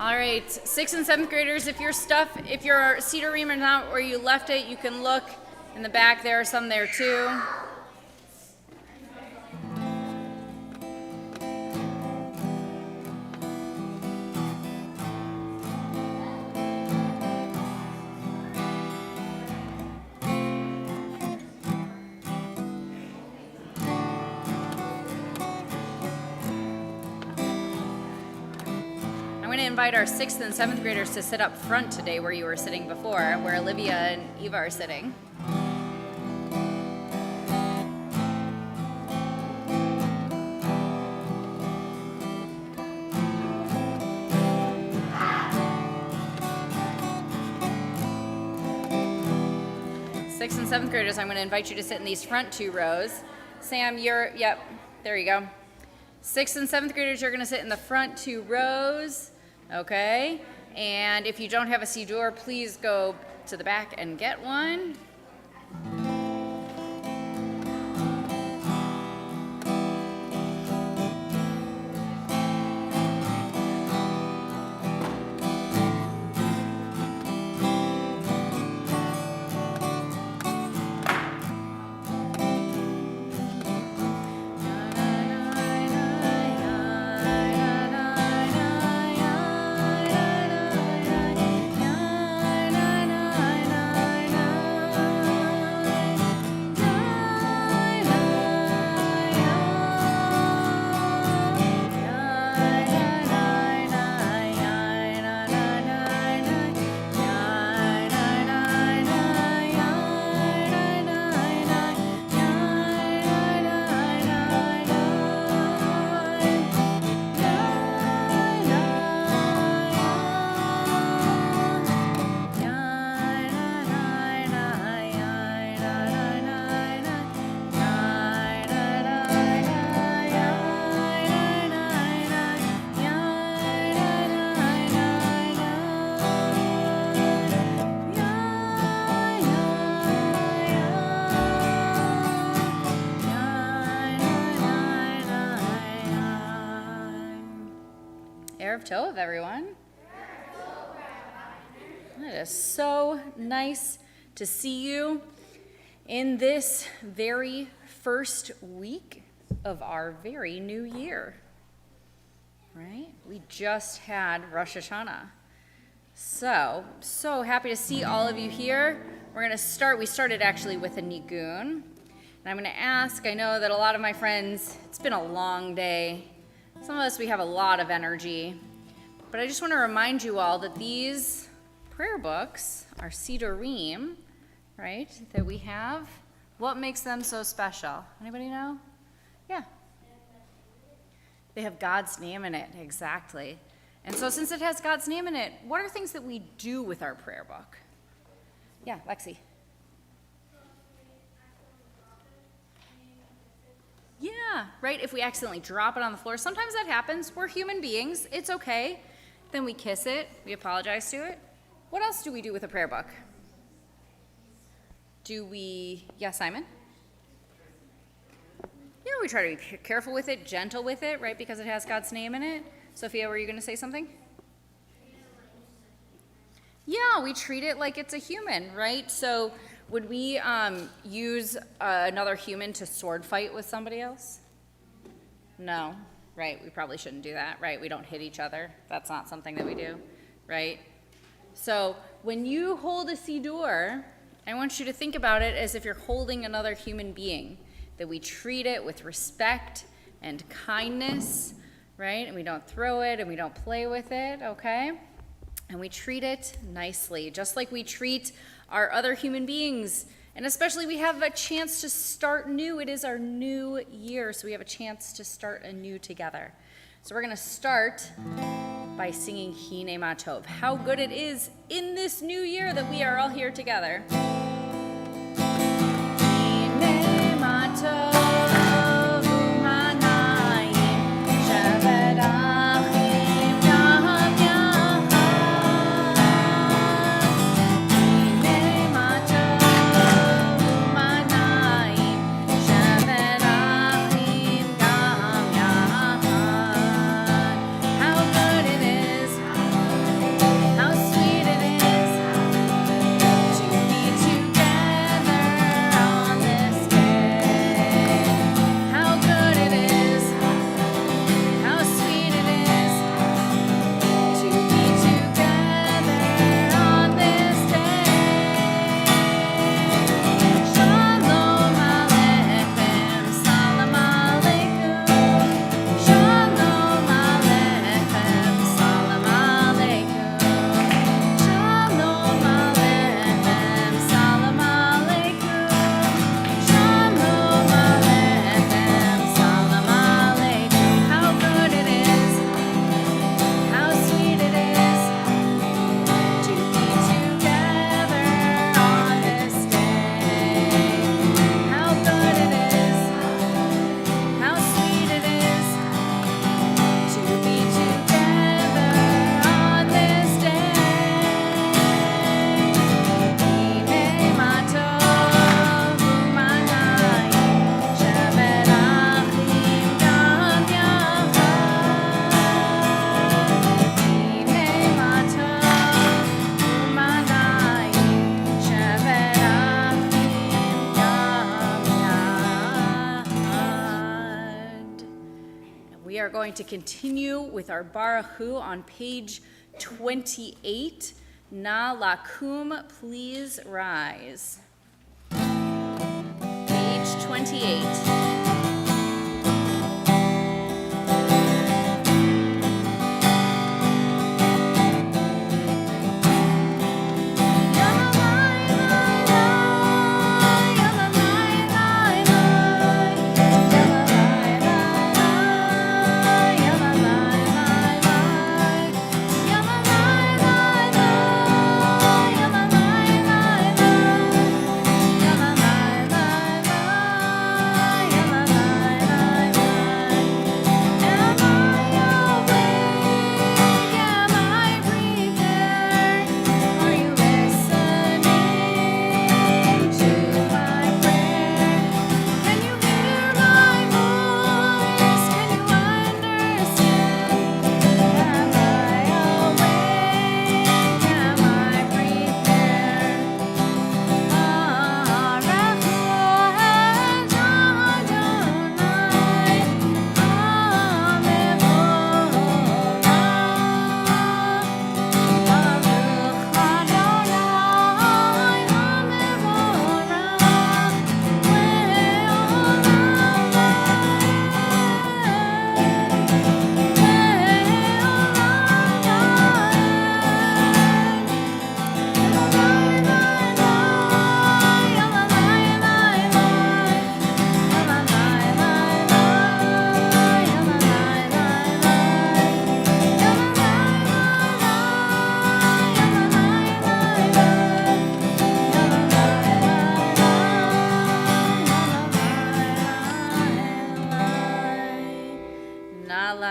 All right, 6th and 7th graders, if your Cedar Ream is not where you left it, you can look in the back. There are some there too. I'm going to invite our 6th and 7th graders to sit up front today where you were sitting before, where Olivia and Eva are sitting. Sixth and 7th graders, I'm going to invite you to sit in these front 2 rows. Sam, yep, there you go. 6th and 7th graders, you're going to sit in the front 2 rows. Okay, and if you don't have a Siddur, please go to the back and get one. Erev Tov, everyone. It is so nice to see you in this very first week of our very new year, right? We just had Rosh Hashanah. So happy to see all of you here. We started actually with a Nigun. And I'm going to ask, I know that a lot of my friends, it's been a long day. Some of us, we have a lot of energy, but I just want to remind you all that these prayer books are Sidurim, right, that we have. What makes them so special? Anybody know? Yeah. They have God's name in it, exactly. And so since it has God's name in it, what are things that we do with our prayer book? Yeah, Lexi. Yeah, right? If we accidentally drop it on the floor, sometimes that happens. We're human beings. It's okay. Then we kiss it. We apologize to it. What else do we do with a prayer book? Yeah, Simon? Yeah, we try to be careful with it, gentle with it, right? Because it has God's name in it. Sophia, were you going to say something? Yeah, we treat it like it's a human, right? So would we use another human to sword fight with somebody else? No, right? We probably shouldn't do that, right? We don't hit each other. That's not something that we do, right? So when you hold a Siddur, I want you to think about it as if you're holding another human being, that we treat it with respect and kindness, right? And we don't throw it and we don't play with it, okay? And we treat it nicely, just like we treat our other human beings. And especially we have a chance to start new. It is our new year, so we have a chance to start anew together. So we're going to start by singing Hine Ma Tov. How good it is in this new year that we are all here together. Hine Ma Tov. are going to continue with our Barahu on page 28. Na lakum, please rise. Page 28.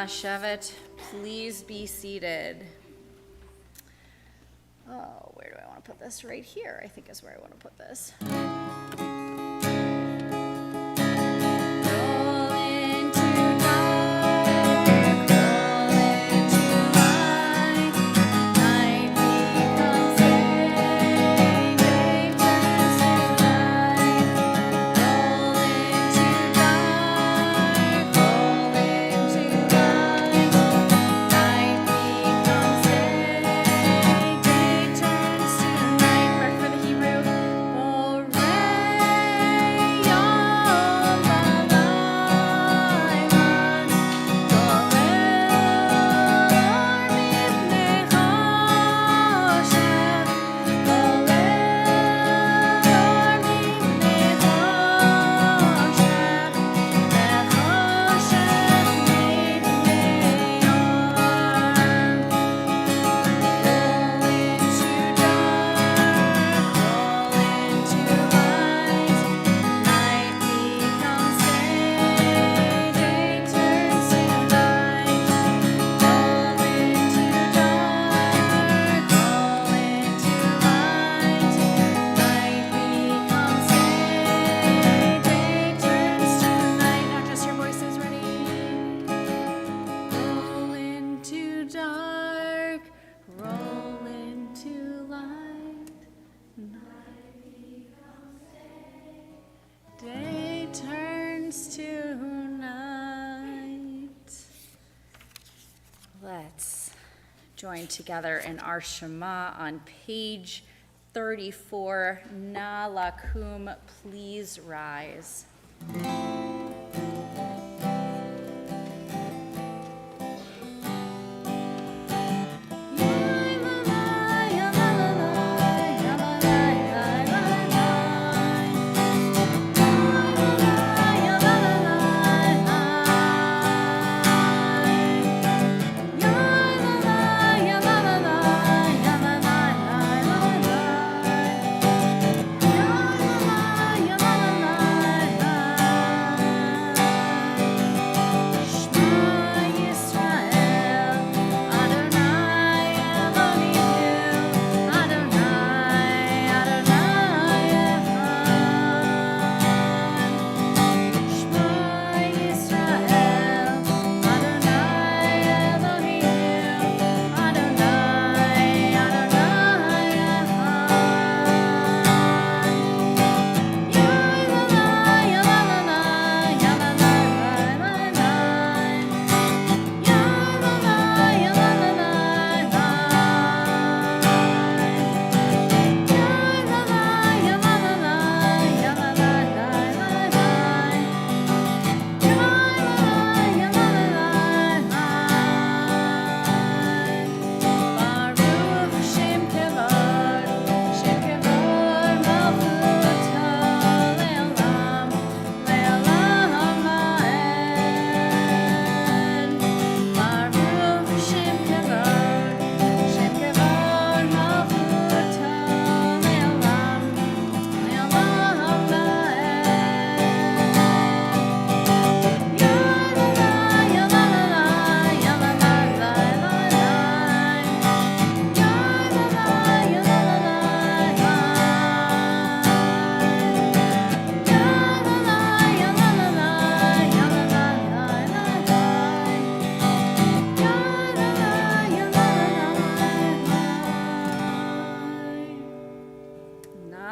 Shevet, please be seated. Oh, where do I want to put this? Right here, I think is where I want to put this. Let's join together in our Shema on page 34. Na lakum, please rise.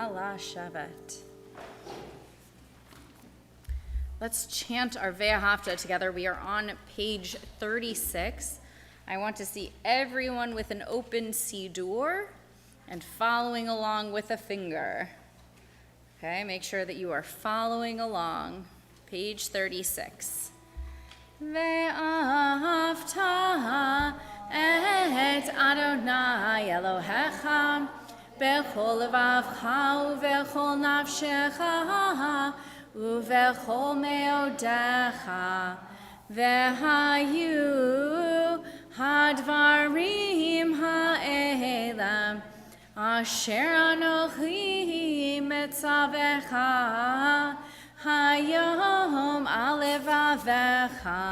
Na'la Shevet. Let's chant our Ve'ahavta together. We are on page 36. I want to see everyone with an open Siddur and following along with a finger. Okay, make sure that you are following along. Page 36. Ve'ahavta et Adonai Elohecha bechol levavcha uvechol nafshecha uvechol meodecha vehayu hadvarim ha'elam asher anochi metzavecha hayom alevavecha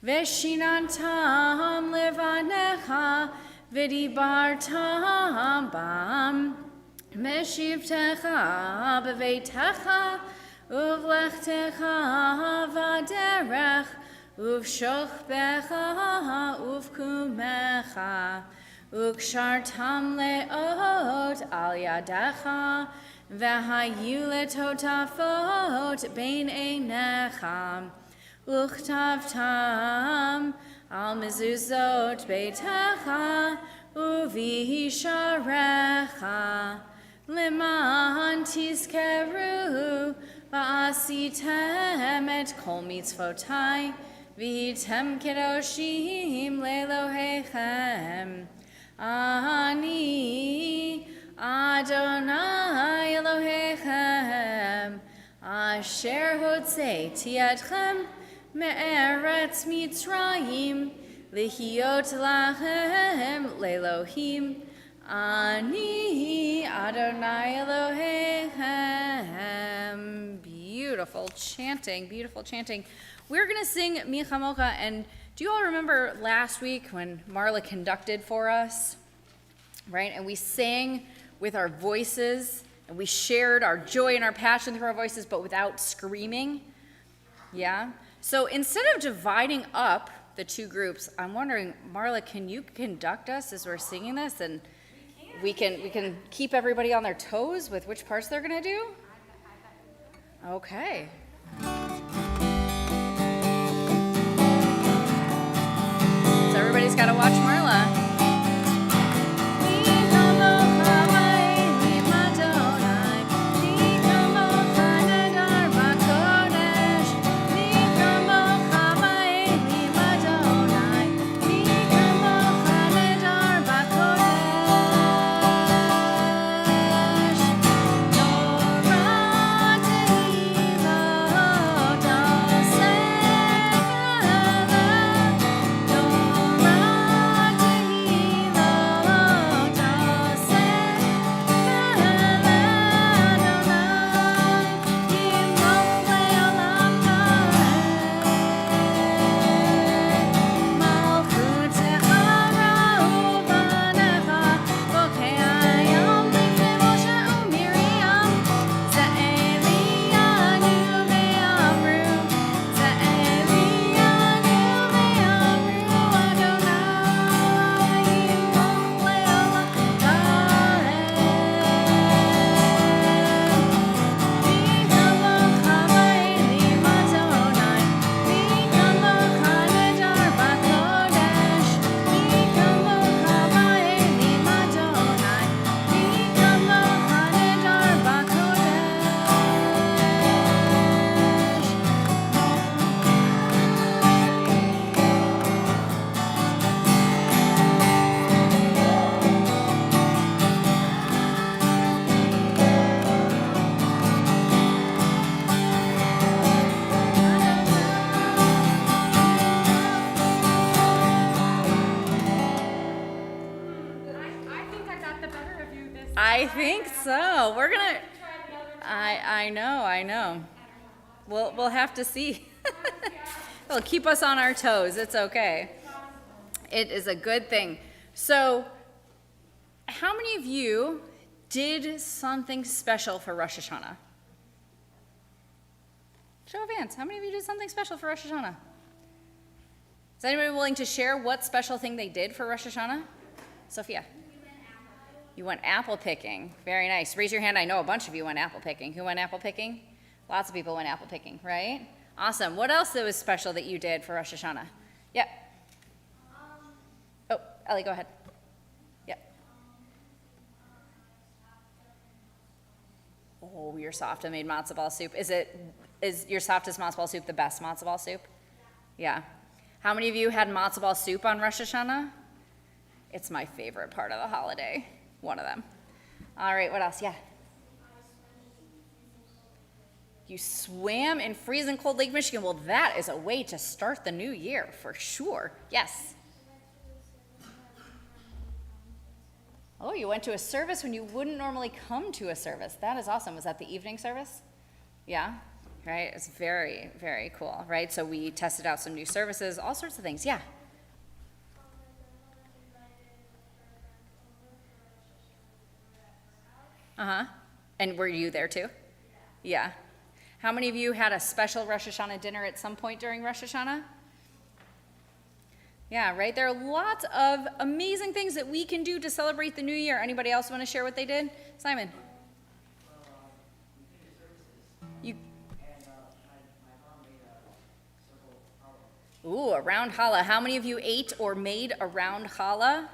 veshinantam levanecha v'dibartam bam meshivtecha b'veitecha uvlechtecha v'derech uvshochbecha uvkumecha ukshartam leot al yadecha v'hayu letotafot bein einecha uchtavtam al mezuzot beitecha uvisharecha leman tizkeru va'asitem et kol mitzvotai v'hitem kedoshim lelohechem ani Adonai Elohechem asher hotzeiti etchem me'eretz Mitzrayim lihiot lachem le'Elohim ani Adonai Elohechem. Beautiful chanting, beautiful chanting. We're going to sing Mi Chamocha, and do you all remember last week when Marla conducted for us, right? And we sang with our voices, and we shared our joy and our passion through our voices, but without screaming. Yeah? So instead of dividing up the two groups, I'm wondering, Marla, can you conduct us as we're singing this? And we can keep everybody on their toes with which parts they're going to do? Okay. So everybody's got to watch Marla. I think so. We're gonna. I know. We'll have to see. It'll keep us on our toes. It's okay. It is a good thing. So, how many of you did something special for Rosh Hashanah? Show of hands. How many of you did something special for Rosh Hashanah? Is anybody willing to share what special thing they did for Rosh Hashanah? Sophia. You went apple picking. Very nice. Raise your hand. I know a bunch of you went apple picking. Who went apple picking? Lots of people went apple picking, right? Awesome. What else that was special that you did for Rosh Hashanah? Yep. Oh, Ellie, go ahead. Yep. Oh, your softa made matzo ball soup. Is your softa's matzo ball soup the best matzo ball soup? Yeah. How many of you had matzo ball soup on Rosh Hashanah? It's my favorite part of the holiday. One of them. All right, what else? Yeah. You swam in freezing cold Lake Michigan. Well, that is a way to start the new year for sure. Yes. Oh, you went to a service when you wouldn't normally come to a service. That is awesome. Was that the evening service? Yeah, right? It's very, very cool, right? So we tested out some new services, all sorts of things. Yeah. Uh-huh. And were you there too? Yeah. How many of you had a special Rosh Hashanah dinner at some point during Rosh Hashanah? Yeah, right? There are lots of amazing things that we can do to celebrate the new year. Anybody else want to share what they did? Simon? You. Ooh, a round challah. How many of you ate or made a round challah?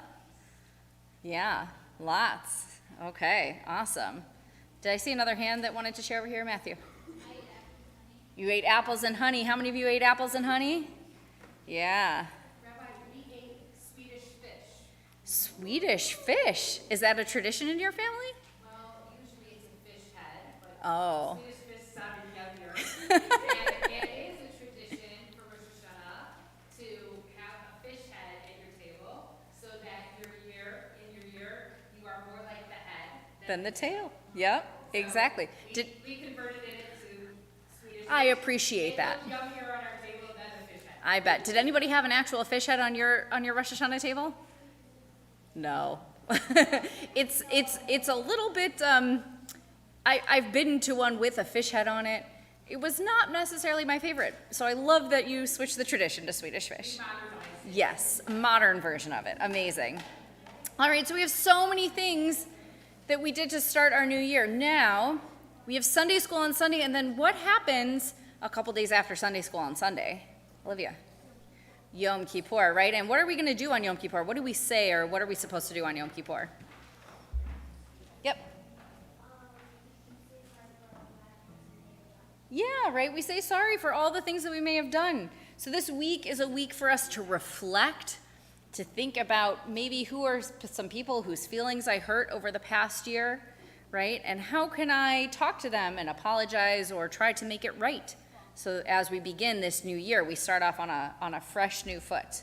Yeah, lots. Okay, awesome. Did I see another hand that wanted to share over here? Matthew? You ate apples and honey. How many of you ate apples and honey? Yeah. Rabbi, we ate Swedish fish. Swedish fish? Is that a tradition in your family? Well, usually it's a fish head, but Oh. Swedish fish sounded yummier. And it is a tradition for Rosh Hashanah to have a fish head at your table so that you are more like the head Then the tail. Yep, exactly. We converted it into Swedish I fish. appreciate that. It looked yummier on our table than the fish head. I bet. Did anybody have an actual fish head on your Rosh Hashanah table? No. it's a little bit. I've been to one with a fish head on it. It was not necessarily my favorite. So I love that you switched the tradition to Swedish fish. Yes, a modern version of it. Amazing. All right, so we have so many things that we did to start our new year. Now, we have Sunday school on Sunday, and then what happens a couple days after Sunday school on Sunday? Olivia? Yom Kippur, right? And what are we going to do on Yom Kippur? What do we say, or what are we supposed to do on Yom Kippur? Yep. Yeah, right? We say sorry for all the things that we may have done. So this week is a week for us to reflect, to think about maybe who are some people whose feelings I hurt over the past year, right? And how can I talk to them and apologize or try to make it right? So as we begin this new year, we start off on a fresh new foot,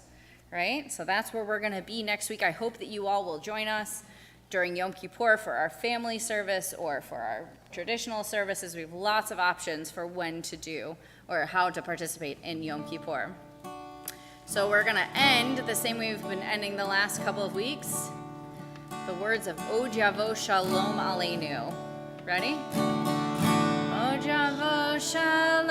right? So that's where we're going to be next week. I hope that you all will join us during Yom Kippur for our family service or for our traditional services. We have lots of options for when to do or how to participate in Yom Kippur. So we're going to end the same way we've been ending the last couple of weeks. The words of Od Yavo Shalom Aleinu. Ready? Od Yavo Shalom